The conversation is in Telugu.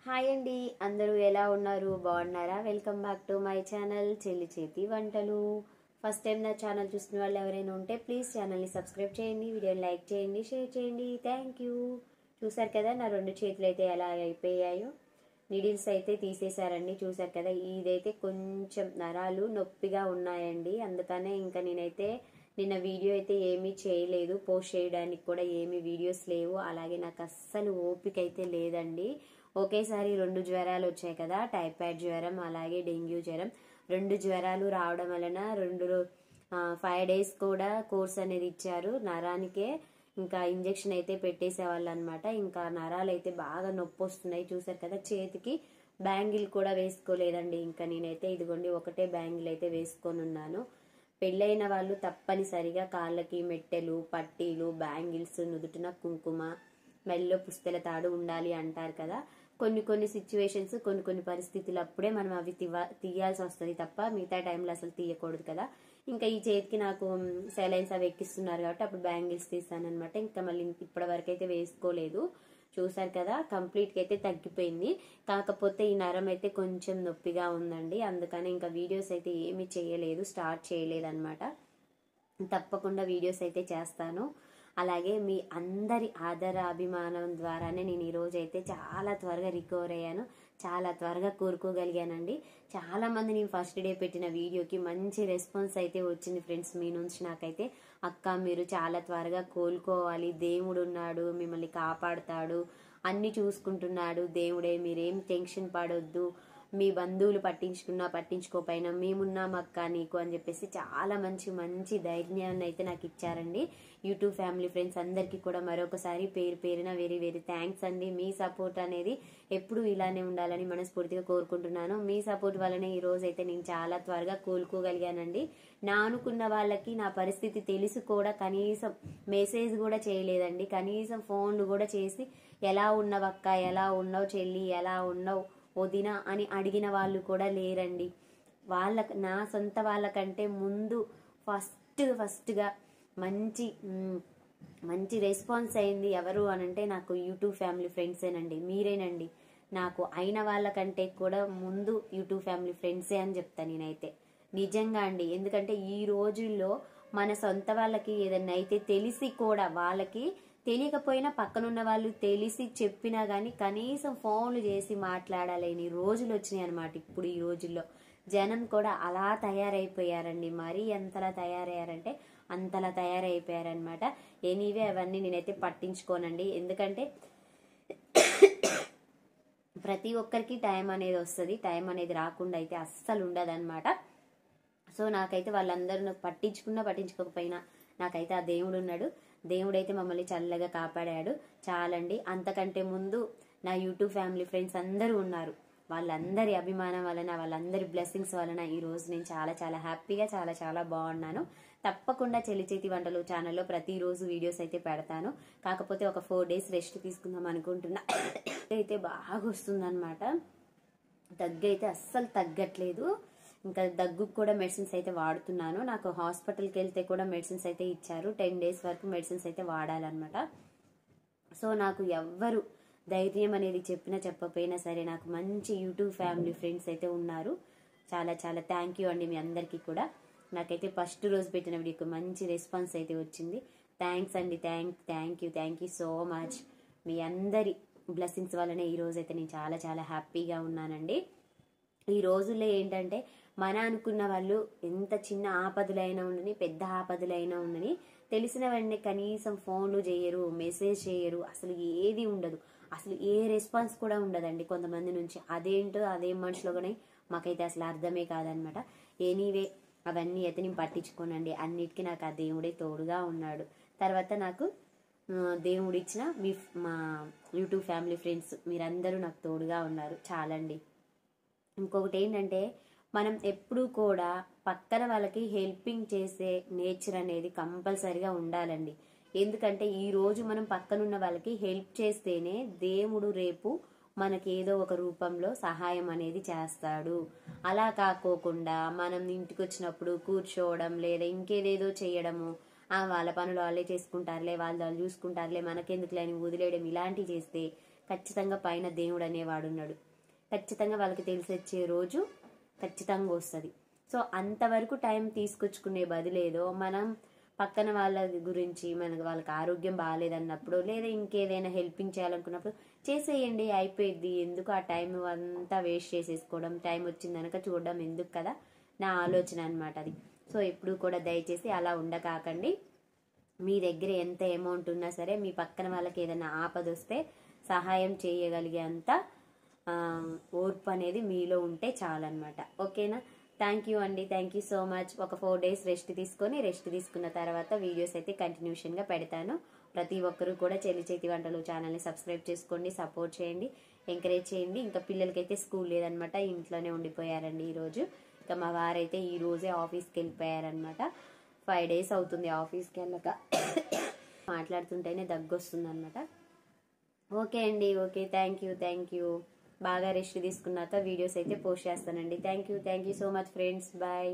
హాయ్ అండి, అందరూ ఎలా ఉన్నారు? బాగున్నారా? Welcome back to my channel చెల్లి చేతి వంటలు. ఫస్ట్ టైం నా ఛానల్ చూస్తున్న వాళ్ళు ఎవరైనా ఉంటే ప్లీజ్ ఛానల్ని సబ్స్క్రైబ్ చేయండి, వీడియోని లైక్ చేయండి, షేర్ చేయండి. Thank you. చూసారు కదా నా రెండు చేతులు అయితే ఎలా అయిపోయాయో. నీడిల్స్ అయితే తీసేశారండి, చూసారు కదా. ఇదైతే కొంచెం నరాలు నొప్పిగా ఉన్నాయండి, అందుకనే ఇంకా నేనైతే నిన్న వీడియో అయితే ఏమీ చేయలేదు, పోస్ట్ చేయడానికి కూడా ఏమీ వీడియోస్ లేవు. అలాగే నాకు అస్సలు ఓపిక అయితే లేదండి. ఒకేసారి రెండు జ్వరాలు వచ్చాయి కదా, టైఫాయిడ్ జ్వరం అలాగే డెంగ్యూ జ్వరం. రెండు జ్వరాలు రావడం వలన 5 days కూడా కోర్స్ అనేది ఇచ్చారు నరానికే. ఇంకా ఇంజెక్షన్ అయితే పెట్టేసేవాళ్ళు అనమాట. ఇంకా నరాలు అయితే బాగా నొప్పి వస్తున్నాయి. చూసారు కదా, చేతికి బ్యాంగిల్ కూడా వేసుకోలేదండి. ఇంకా నేనైతే ఇదిగోండి ఒకటే బ్యాంగిల్ అయితే వేసుకొని ఉన్నాను. పెళ్ళైన వాళ్ళు తప్పనిసరిగా కాళ్ళకి మెట్టెలు, పట్టీలు, బ్యాంగిల్స్, నుదుటిన కుంకుమ, మెల్లో పుస్తెల తాడు ఉండాలి అంటారు కదా. కొన్ని సిచ్యువేషన్స్, కొన్ని పరిస్థితులు అప్పుడే మనం అవి తీయాల్సి వస్తుంది తప్ప మిగతా టైంలో అసలు తీయకూడదు కదా. ఇంకా ఈ చేతికి నాకు సెలైన్స్ అవి ఎక్కిస్తున్నారు కాబట్టి అప్పుడు బ్యాంగిల్స్ తీస్తాను అనమాట. ఇంకా మళ్ళీ ఇప్పటి వరకు అయితే వేసుకోలేదు. చూసారు కదా, కంప్లీట్గా అయితే తగ్గిపోయింది. కాకపోతే ఈ నరం అయితే కొంచెం నొప్పిగా ఉందండి, అందుకని ఇంకా వీడియోస్ అయితే ఏమీ చేయలేదు, స్టార్ట్ చేయలేదు అనమాట. తప్పకుండా వీడియోస్ అయితే చేస్తాను. అలాగే మీ అందరి ఆదర అభిమానం ద్వారానే నేను ఈరోజు అయితే చాలా త్వరగా రికవర్ అయ్యాను, చాలా త్వరగా కోరుకోగలిగానండి. చాలా మంది నేను ఫస్ట్ డే పెట్టిన వీడియోకి మంచి రెస్పాన్స్ అయితే వచ్చింది ఫ్రెండ్స్ మీ నుంచి. నాకైతే అక్క మీరు చాలా త్వరగా కోలుకోవాలి, దేవుడు ఉన్నాడు, మిమ్మల్ని కాపాడుతాడు, అన్ని చూసుకుంటున్నాడు దేవుడే, మీరేం టెన్షన్ పడొద్దు, మీ బంధువులు పట్టించుకున్నా పట్టించుకోపోయినా మేమున్నాం అక్క నీకు అని చెప్పేసి చాలా మంచి ధైర్యాన్ని అయితే నాకు ఇచ్చారండి. యూట్యూబ్ ఫ్యామిలీ ఫ్రెండ్స్ అందరికీ కూడా మరొకసారి పేరున వెరీ థ్యాంక్స్ అండి. మీ సపోర్ట్ అనేది ఎప్పుడు ఇలానే ఉండాలని మనస్ఫూర్తిగా కోరుకుంటున్నాను. మీ సపోర్ట్ వల్లనే ఈ రోజు అయితే నేను చాలా త్వరగా కోలుకోగలిగానండి. నా అనుకున్న వాళ్ళకి నా పరిస్థితి తెలిసి కూడా కనీసం మెసేజ్ కూడా చేయలేదండి, కనీసం ఫోన్లు కూడా చేసి ఎలా ఉన్నావక్క, ఎలా ఉన్నావు చెల్లి, ఎలా ఉన్నావు వదిన అని అడిగిన వాళ్ళు కూడా లేరండి. నా సొంత వాళ్ళకంటే ముందు ఫస్ట్గా మంచి రెస్పాన్స్ అయింది ఎవరు అనంటే నాకు యూట్యూబ్ ఫ్యామిలీ ఫ్రెండ్సేనండి, మీరేనండి. నాకు అయిన వాళ్ళకంటే కూడా ముందు యూట్యూబ్ ఫ్యామిలీ ఫ్రెండ్సే అని చెప్తాను నేనైతే, నిజంగా అండి. ఎందుకంటే ఈ రోజుల్లో మన సొంత వాళ్ళకి ఏదన్నా అయితే తెలిసి కూడా వాళ్ళకి తెలియకపోయినా పక్కనున్న వాళ్ళు తెలిసి చెప్పినా గానీ కనీసం ఫోన్లు చేసి మాట్లాడలేని రోజులు వచ్చినాయి అనమాట. ఇప్పుడు ఈ రోజుల్లో జనం కూడా అలా తయారైపోయారండి, మరీ ఎంతలా తయారయ్యారంటే అంతలా తయారైపోయారనమాట. ఎనీవే అవన్నీ నేనైతే పట్టించుకోనండి, ఎందుకంటే ప్రతి ఒక్కరికి టైం అనేది వస్తుంది, టైం అనేది రాకుండా అయితే అస్సలు ఉండదన్నమాట. సో నాకైతే వాళ్ళందరూ పట్టించుకోకపోయినా నాకైతే ఆ దేవుడు ఉన్నాడు, దేవుడైతే మమ్మల్ని చల్లగా కాపాడాడు చాలండి. అంతకంటే ముందు నా యూట్యూబ్ ఫ్యామిలీ ఫ్రెండ్స్ అందరూ ఉన్నారు, వాళ్ళందరి అభిమానం వలన, వాళ్ళందరి బ్లెస్సింగ్స్ వలన ఈ రోజు నేను చాలా హ్యాపీగా చాలా బాగున్నాను. తప్పకుండా చెల్లి చేతి వంటలు ఛానల్లో ప్రతిరోజు వీడియోస్ అయితే పెడతాను. కాకపోతే ఒక 4 days రెస్ట్ తీసుకుందాం అనుకుంటున్నా. అయితే బాగా వస్తుందన్నమాట, దగ్గు అయితే అస్సలు తగ్గట్లేదు. ఇంకా దగ్గుకు కూడా మెడిసిన్స్ అయితే వాడుతున్నాను. నాకు హాస్పిటల్కి వెళ్తే కూడా మెడిసిన్స్ అయితే ఇచ్చారు, 10 days వరకు మెడిసిన్స్ అయితే వాడాలన్నమాట. సో నాకు ఎవ్వరు ధైర్యం అనేది చెప్పకపోయినా సరే నాకు మంచి యూట్యూబ్ ఫ్యామిలీ ఫ్రెండ్స్ అయితే ఉన్నారు. చాలా థ్యాంక్ యూ అండి మీ అందరికీ కూడా. నాకైతే ఫస్ట్ రోజు పెట్టిన వీడియోకి మంచి రెస్పాన్స్ అయితే వచ్చింది. థ్యాంక్స్ అండి, థ్యాంక్ యూ సో మచ్. మీ అందరి బ్లెస్సింగ్స్ వల్లనే ఈ రోజు అయితే నేను చాలా హ్యాపీగా ఉన్నానండి. ఈ రోజుల్లో ఏంటంటే మన అనుకున్న వాళ్ళు ఎంత చిన్న ఆపదలైనా ఉండని, పెద్ద ఆపదలైనా ఉండని, తెలిసిన వెంటనే కనీసం ఫోన్లు చేయరు, మెసేజ్ చేయరు, అసలు ఏది ఉండదు, అసలు ఏ రెస్పాన్స్ కూడా ఉండదండి కొంతమంది నుంచి. అదేం మనుషులు కానీ మాకైతే అసలు అర్థమే కాదనమాట. ఎనీవే అవన్నీ అయితే నేను పట్టించుకోనండి, అన్నిటికీ నాకు ఆ దేవుడే తోడుగా ఉన్నాడు. తర్వాత నాకు దేవుడు ఇచ్చిన మా యూట్యూబ్ ఫ్యామిలీ ఫ్రెండ్స్ మీరందరూ నాకు తోడుగా ఉన్నారు చాలండి. ఇంకొకటి ఏంటంటే మనం ఎప్పుడూ కూడా పక్కన వాళ్ళకి హెల్పింగ్ చేసే నేచర్ అనేది కంపల్సరిగా ఉండాలండి. ఎందుకంటే ఈ రోజు మనం పక్కనున్న వాళ్ళకి హెల్ప్ చేస్తేనే దేవుడు రేపు మనకి ఏదో ఒక రూపంలో సహాయం అనేది చేస్తాడు. అలా కాకోకుండా మనం ఇంటికి వచ్చినప్పుడు కూర్చోవడం లేదా ఇంకేదేదో చేయడము, వాళ్ళ పనులు వాళ్ళే చేసుకుంటారులే, వాళ్ళు చూసుకుంటారులే, మనకెందుకులే అని వదిలేయడం, ఇలాంటివి చేస్తే ఖచ్చితంగా పైన దేవుడు అనేవాడు ఉన్నాడు. ఖచ్చితంగా వాళ్ళకి తెలిసి వచ్చే రోజు ఖచ్చితంగా వస్తుంది. సో అంతవరకు టైం తీసుకొచ్చుకునే బదులేదో మనం పక్కన వాళ్ళ గురించి వాళ్ళకి ఆరోగ్యం బాగాలేదన్నప్పుడు లేదా ఇంకేదైనా హెల్పింగ్ చేయాలనుకున్నప్పుడు చేసేయండి, అయిపోయింది. ఎందుకు ఆ టైం అంతా వేస్ట్ చేసేసుకోవడం, టైం వచ్చిందనక చూడడం ఎందుకు కదా, నా ఆలోచన అనమాట అది. సో ఎప్పుడు కూడా దయచేసి అలా ఉండకాకండి. మీ దగ్గర ఎంత అమౌంట్ ఉన్నా సరే మీ పక్కన వాళ్ళకి ఏదైనా ఆపద వస్తే సహాయం చేయగలిగే అంత ఓర్పు అనేది మీలో ఉంటే చాలన్నమాట. ఓకేనా? థ్యాంక్ యూ అండి, థ్యాంక్ యూ సో మచ్. ఒక 4 days రెస్ట్ తీసుకున్న తర్వాత వీడియోస్ అయితే కంటిన్యూషన్గా పెడతాను. ప్రతి ఒక్కరూ కూడా చెల్లి చేతి వంటలు ఛానల్ని సబ్స్క్రైబ్ చేసుకోండి, సపోర్ట్ చేయండి, ఎంకరేజ్ చేయండి. ఇంకా పిల్లలకైతే స్కూల్ లేదనమాట, ఇంట్లోనే ఉండిపోయారండి ఈరోజు. ఇంకా మా వారైతే ఈ రోజే ఆఫీస్కి వెళ్ళిపోయారనమాట. 5 days అవుతుంది ఆఫీస్కి వెళ్ళక. మాట్లాడుతుంటేనే దగ్గు వస్తుంది అనమాట. ఓకే అండి, ఓకే, థ్యాంక్ యూ. బాగా రెస్ట్ తీసుకున్నాక వీడియోస్ అయితే పోస్ట్ చేస్తానండి. Thank you so much friends. Bye.